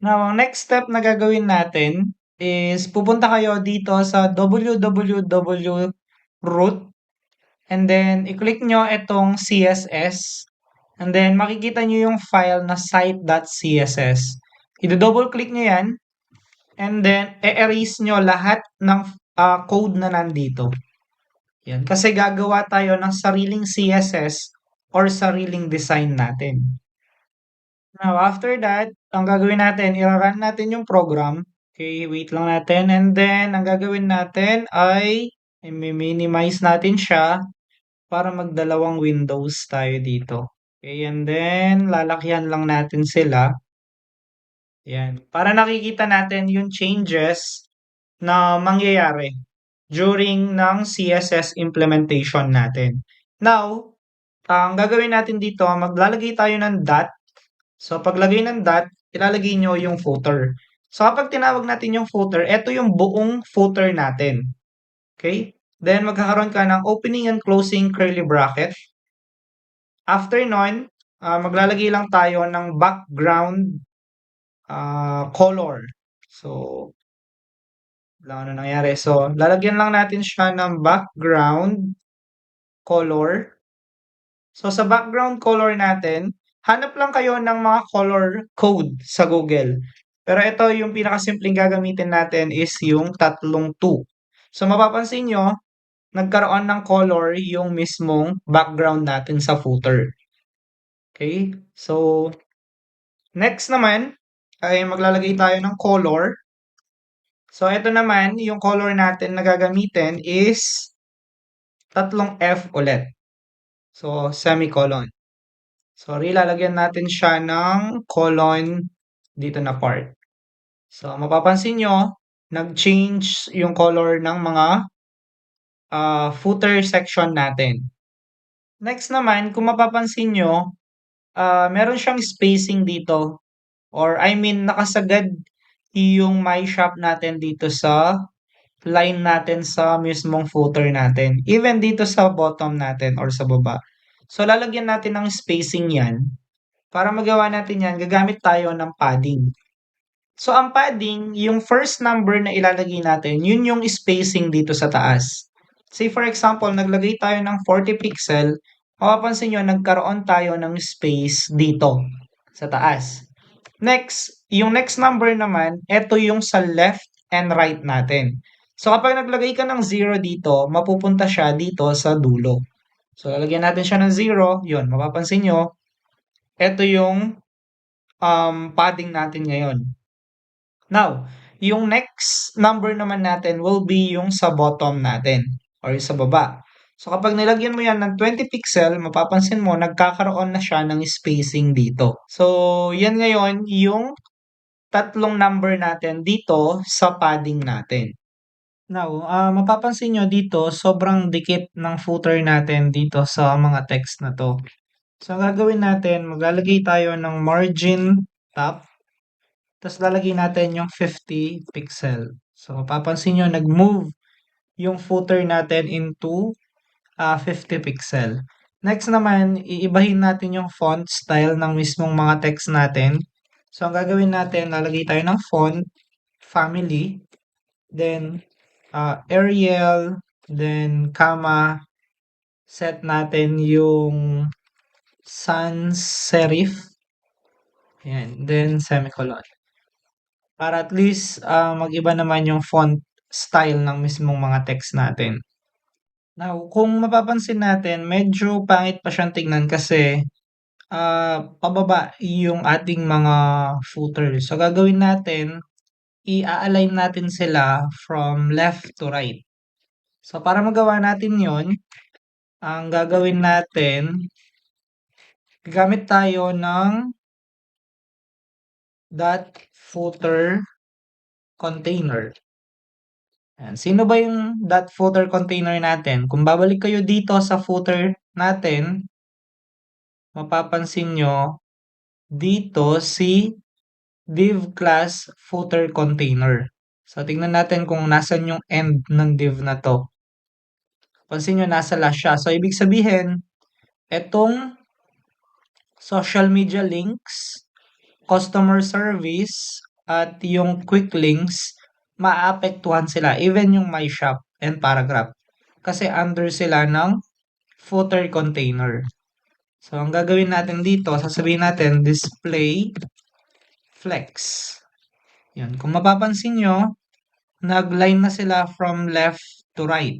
Now, ang next step na gagawin natin is pupunta kayo dito sa www root and then i-click nyo itong CSS and then makikita nyo yung file na site.css. I-double click nyo yan and then e-erase nyo lahat ng code na nandito. Yan. Kasi gagawa tayo ng sariling CSS or sariling design natin. Now, after that, ang gagawin natin, i-run natin yung program. Okay, wait lang natin. And then, ang gagawin natin ay i-minimize natin siya para magdalawang windows tayo dito. Okay, and then, lalakihan lang natin sila. Yan. Para nakikita natin yung changes na mangyayari during ng CSS implementation natin. Now, ang gagawin natin dito, maglalagay tayo ng dot. So, paglagay ng dot, ilalagay nyo yung footer. So, kapag tinawag natin yung footer, ito yung buong footer natin. Okay? Then, magkakaroon ka ng opening and closing curly bracket. After nun, maglalagay lang tayo ng background color. So, ano nangyari. So, lalagyan lang natin siya ng background color. So, sa background color natin, hanap lang kayo ng mga color code sa Google. Pero ito yung pinakasimpleng gagamitin natin is yung tatlong 2. So, mapapansin nyo, nagkaroon ng color yung mismong background natin sa footer. Okay? So, next naman, ay maglalagay tayo ng color. So, ito naman, yung color natin na gagamitin is tatlong F ulit. So, semicolon. Sorry, lalagyan natin siya ng colon dito na part. So, mapapansin nyo, nag-change yung color ng mga footer section natin. Next naman, kung mapapansin nyo, meron siyang spacing dito. Or I mean, nakasagad yung my shop natin dito sa line natin sa mismong footer natin. Even dito sa bottom natin or sa baba. So, lalagyan natin ng spacing yan. Para magawa natin yan, gagamit tayo ng padding. So, ang padding, yung first number na ilalagay natin, yun yung spacing dito sa taas. Say for example, naglagay tayo ng 40 pixel, mapapansin nyo, nagkaroon tayo ng space dito sa taas. Next, yung next number naman, ito yung sa left and right natin. So, kapag naglagay ka ng 0 dito, mapupunta siya dito sa dulo. So, lalagyan natin siya ng 0, yun, mapapansin nyo, ito yung padding natin ngayon. Now, yung next number naman natin will be yung sa bottom natin or sa baba. So, kapag nilagyan mo yan ng 20 pixel, mapapansin mo, nagkakaroon na siya ng spacing dito. So, yan ngayon yung tatlong number natin dito sa padding natin. Now, mapapansin nyo dito, sobrang dikit ng footer natin dito sa mga text na to. So, ang gagawin natin, maglalagay tayo ng margin top. Tapos lalagay natin yung 50 pixel. So, mapapansin nyo, nag-move yung footer natin into 50 pixel. Next naman, iibahin natin yung font style ng mismong mga text natin. So, ang gagawin natin, lalagay tayo ng font, family, then Arial, then comma, set natin yung sans serif, ayan, then semicolon. Para at least mag-iba naman yung font style ng mismong mga text natin. Now, kung mapapansin natin, medyo pangit pa siyang tignan kasi pababa yung ating mga footer. So, gagawin natin, i-align natin sila from left to right. So, para magawa natin yon, ang gagawin natin, gagamit tayo ng .footer container. Ayan. Sino ba yung .footer container natin? Kung babalik kayo dito sa footer natin, mapapansin nyo dito si div class footer container. So, tingnan natin kung nasan yung end ng div na to. Pansin nyo, nasa last siya. So, ibig sabihin, etong social media links, customer service, at yung quick links, maapektuhan sila. Even yung my shop and paragraph. Kasi under sila ng footer container. So, ang gagawin natin dito, sasabihin natin display flex. Yan. Kung mapapansin nyo, nag-line na sila from left to right.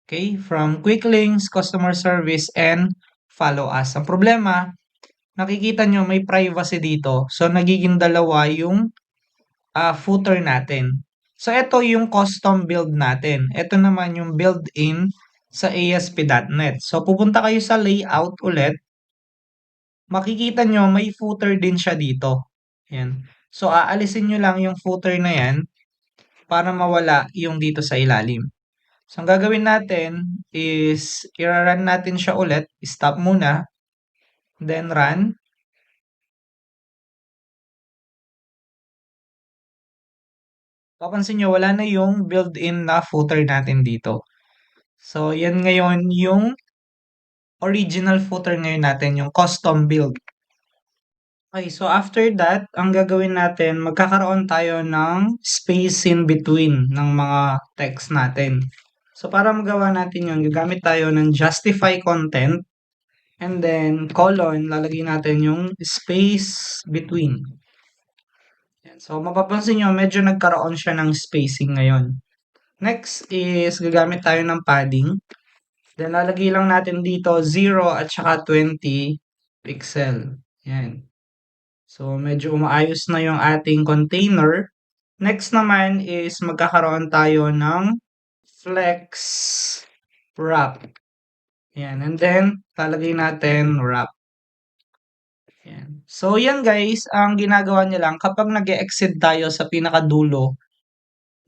Okay? From quick links, customer service, and follow us. Ang problema, nakikita nyo may privacy dito. So, nagiging dalawa yung footer natin. So, ito yung custom build natin. Ito naman yung build-in sa ASP.NET. So, pupunta kayo sa layout ulit. Makikita nyo may footer din siya dito. Yan. So, aalisin nyo lang yung footer na yan para mawala yung dito sa ilalim. So, ang gagawin natin is i-run natin siya ulit. Stop muna. Then run. Papansin nyo, wala na yung built-in na footer natin dito. So, yan ngayon yung original footer ngayon natin, yung custom build. Okay, so after that, ang gagawin natin, magkakaroon tayo ng space in between ng mga text natin. So, para magawa natin yun, gagamit tayo ng justify content and then colon, lalagay natin yung space between. So, mapapansin nyo, medyo nagkaroon siya ng spacing ngayon. Next is, gagamit tayo ng padding. Then, lalagay lang natin dito 0 at saka 20 pixel. Yan. So, medyo umaayos na yung ating container. Next naman is, magkakaroon tayo ng flex wrap. Yan. And then, lalagay natin wrap. Yan. So, yan guys, ang ginagawa niya lang, kapag nag-exit tayo sa pinakadulo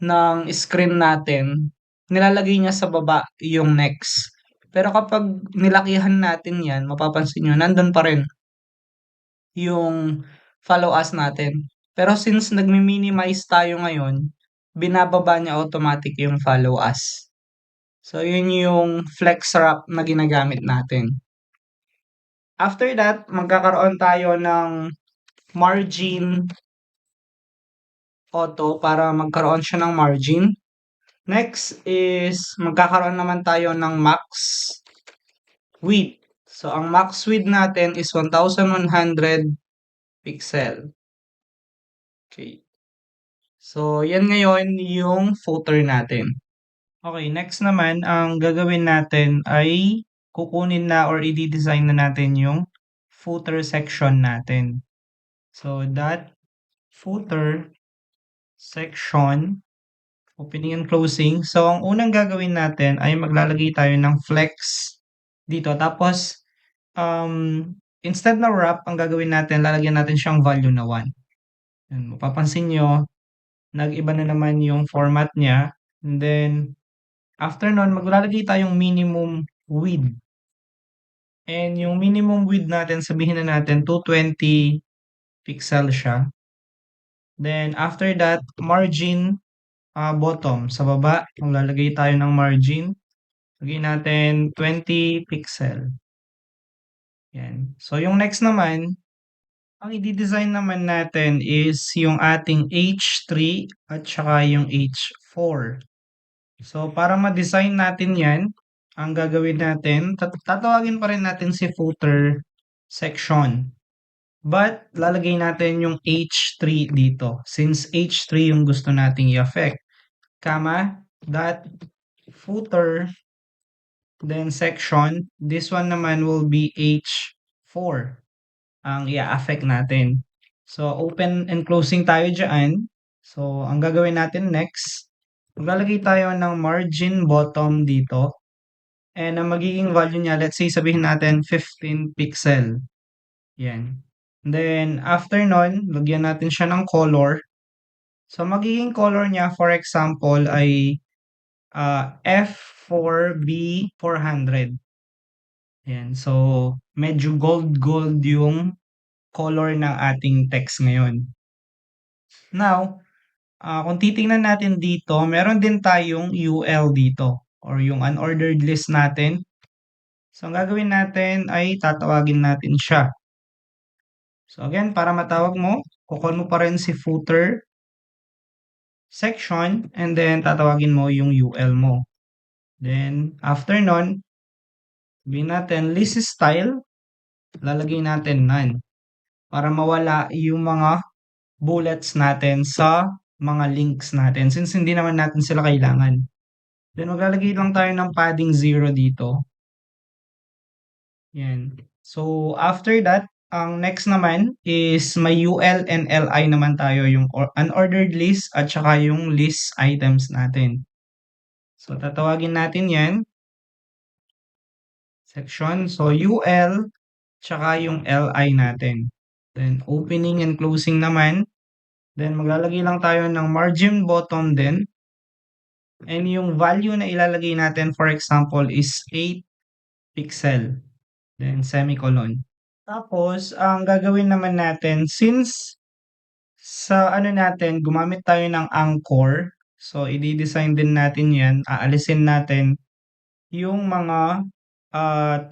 ng screen natin, nilalagay niya sa baba yung next. Pero kapag nilakihan natin yan, mapapansin nyo, nandun pa rin yung follow us natin. Pero since nagmi-minimize tayo ngayon, binababa niya automatic yung follow us. So, yun yung flex wrap na ginagamit natin. After that, magkakaroon tayo ng margin auto para magkaroon siya ng margin. Next is magkakaroon naman tayo ng max width. So, ang max width natin is 1,100 pixel. Okay. So, yan ngayon yung footer natin. Okay, next naman, ang gagawin natin ay kukunin na or i-design na natin yung footer section natin. So, that footer section, opening and closing. So, ang unang gagawin natin ay maglalagay tayo ng flex dito. Tapos, instead na wrap, ang gagawin natin, lalagyan natin siyang value na 1. Yan, mapapansin nyo, nag-iba na naman yung format niya. And then, after nun, maglalagay tayong minimum width. And yung minimum width natin, sabihin na natin 220 pixel siya. Then, after that, margin bottom. Sa baba, maglalagay tayo ng margin. Lagyan natin 20 pixel. Yan. So, yung next naman, ang i-design naman natin is yung ating H3 at saka yung H4. So, para ma-design natin yan, ang gagawin natin, tatawagin pa rin natin si footer section. But, lalagay natin yung H3 dito. Since H3 yung gusto nating i-affect. Comma, that footer, then section, this one naman will be H4 ang i-affect natin. So, open and closing tayo dyan. So, ang gagawin natin next, maglalagay tayo ng margin bottom dito. And ang magiging value niya, let's say sabihin natin 15 pixel. Yan. Then, after nun, lagyan natin siya ng color. So, magiging color niya, for example, ay F4B400. Yan. So, medyo gold yung color ng ating text ngayon. Now, kung titingnan natin dito, meron din tayong UL dito or yung unordered list natin. So, ang gagawin natin ay tatawagin natin siya. So, again, para matawag mo, Kukon mo pa rin si footer section and then tatawagin mo yung UL mo. Then, after nun, sabihin natin list style, lalagay natin none para mawala yung mga bullets natin sa mga links natin since hindi naman natin sila kailangan. Then, maglalagay lang tayo ng padding 0 dito. Yan. So, after that, ang next naman is may UL and LI naman tayo, yung unordered list at saka yung list items natin. So, tatawagin natin yan, section. So, UL, tsaka yung LI natin. Then, opening and closing naman. Then, maglalagay lang tayo ng margin bottom din. And yung value na ilalagay natin, for example, is 8 pixel. Then, semicolon. Tapos, ang gagawin naman natin, since sa ano natin, gumamit tayo ng anchor. So, i-design din natin yan. Aalisin natin yung mga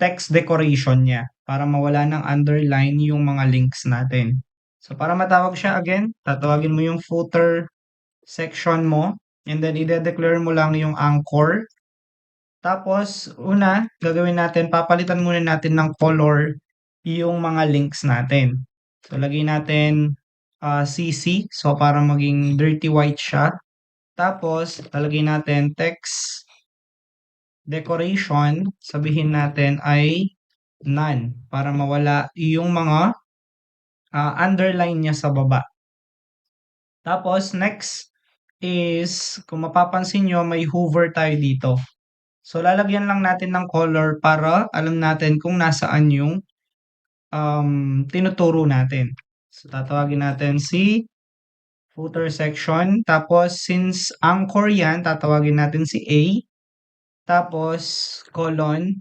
text decoration niya para mawala ng underline yung mga links natin. So, para matawag siya again, tatawagin mo yung footer section mo and then ide-declare mo lang yung anchor. Tapos, una, gagawin natin, papalitan muna natin ng color yung mga links natin. So, lagay natin CC, so para maging dirty white siya. Tapos, lalagay natin text decoration, sabihin natin ay none para mawala yung mga underline niya sa baba. Tapos, next is, kung mapapansin nyo, may hover tayo dito. So, lalagyan lang natin ng color para alam natin kung nasaan yung tinuturo natin. So, tatawagin natin si footer section. Tapos, since anchor yan, tatawagin natin si A. Tapos, colon,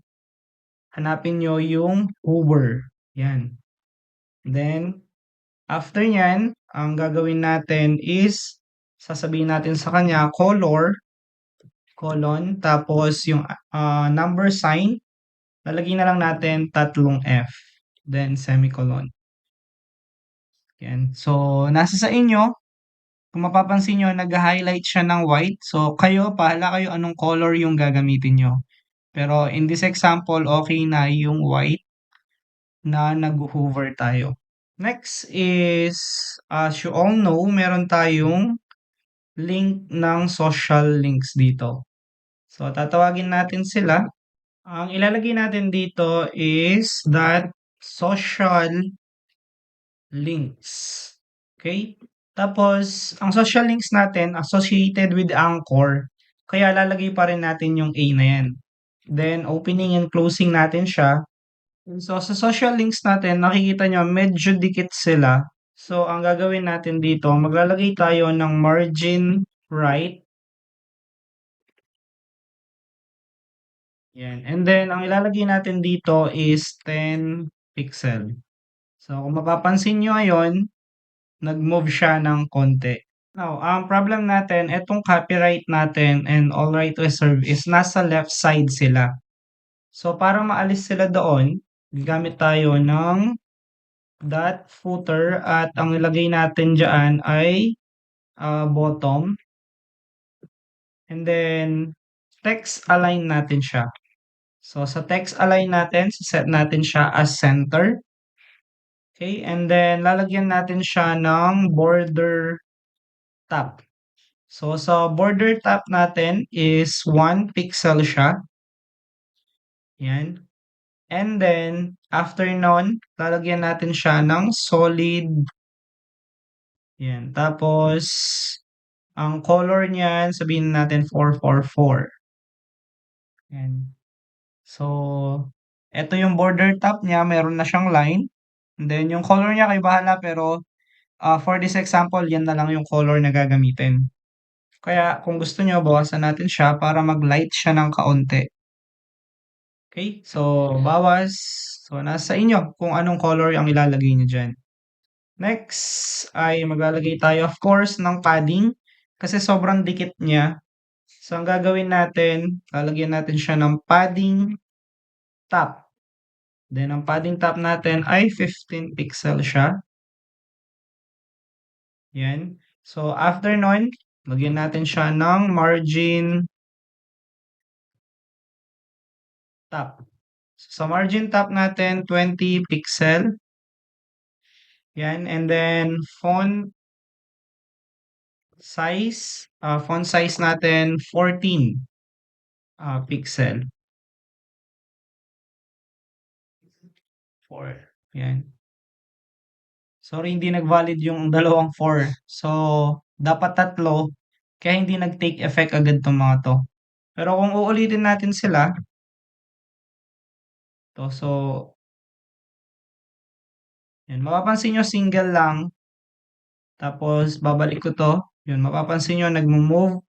hanapin nyo yung hover. Yan. Then, after nyan, ang gagawin natin is, sasabihin natin sa kanya, color, colon, tapos yung number sign, lalagyan na lang natin tatlong F. Then, semicolon. Yan. So, nasa sa inyo, kung mapapansin nyo, nag-highlight siya ng white. So, kayo, pahala kayo anong color yung gagamitin nyo. Pero, in this example, okay na yung white na nag-hover tayo. Next is, as you all know, meron tayong link ng social links dito. So, tatawagin natin sila. Ang ilalagay natin dito is that social links. Okay? Tapos, ang social links natin associated with Anchor, kaya lalagay pa rin natin yung A na yan. Then, opening and closing natin siya. So, sa social links natin, nakikita nyo, medyo dikit sila. So, ang gagawin natin dito, maglalagay tayo ng margin right. Yan. And then, ang ilalagay natin dito is 10 pixel. So, kung mapapansin nyo ngayon, nag-move siya ng konti. Now, ang problem natin, itong copyright natin and all right to reserve is nasa left side sila. So, para maalis sila doon, gamit tayo ng dot footer at ang ilagay natin dyan ay bottom. And then, text align natin siya. So, sa text align natin, set natin siya as center. Okay, and then lalagyan natin siya ng border top. So, sa border top natin is 1 pixel siya. Yan. And then, after nun, lalagyan natin siya ng solid. Yan. Tapos, ang color niyan, sabihin natin 444. Yan. So, ito yung border top niya, meron na siyang line. And then, yung color niya kayo bahala, pero for this example, yan na lang yung color na gagamitin. Kaya, kung gusto nyo, bawasan natin siya para mag-light siya ng kaunti. Okay? So, bawas. So, nasa inyo kung anong color ang ilalagay nyo dyan. Next, ay maglalagay tayo, of course, ng padding. Kasi sobrang dikit niya. So, ang gagawin natin, lalagyan natin siya ng padding top. Then, ang padding top natin ay 15 pixel siya. Yan. So, after nun, lagyan natin siya ng margin top. So, sa margin top natin, 20 pixel. Yan. And then, font size natin, 14 pixel. 4. Yan. Sorry, hindi nag-valid yung dalawang 4. So, dapat tatlo. Kaya hindi nag-take effect agad tong mga to. Pero kung uulitin natin sila, so, yan, mapapansin nyo single lang. Tapos, babalik ko to. Yun, mapapansin nyo nagmo-move.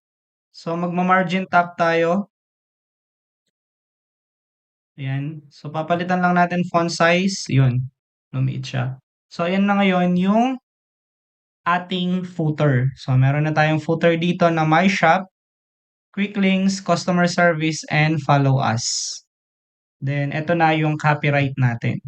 So, magma-margin top tayo. Ayan. So, papalitan lang natin font size. Yun, lumiit siya. So, ayan na ngayon yung ating footer. So, meron na tayong footer dito na My Shop, Quick Links, Customer Service, and Follow Us. Then, eto na yung copyright natin.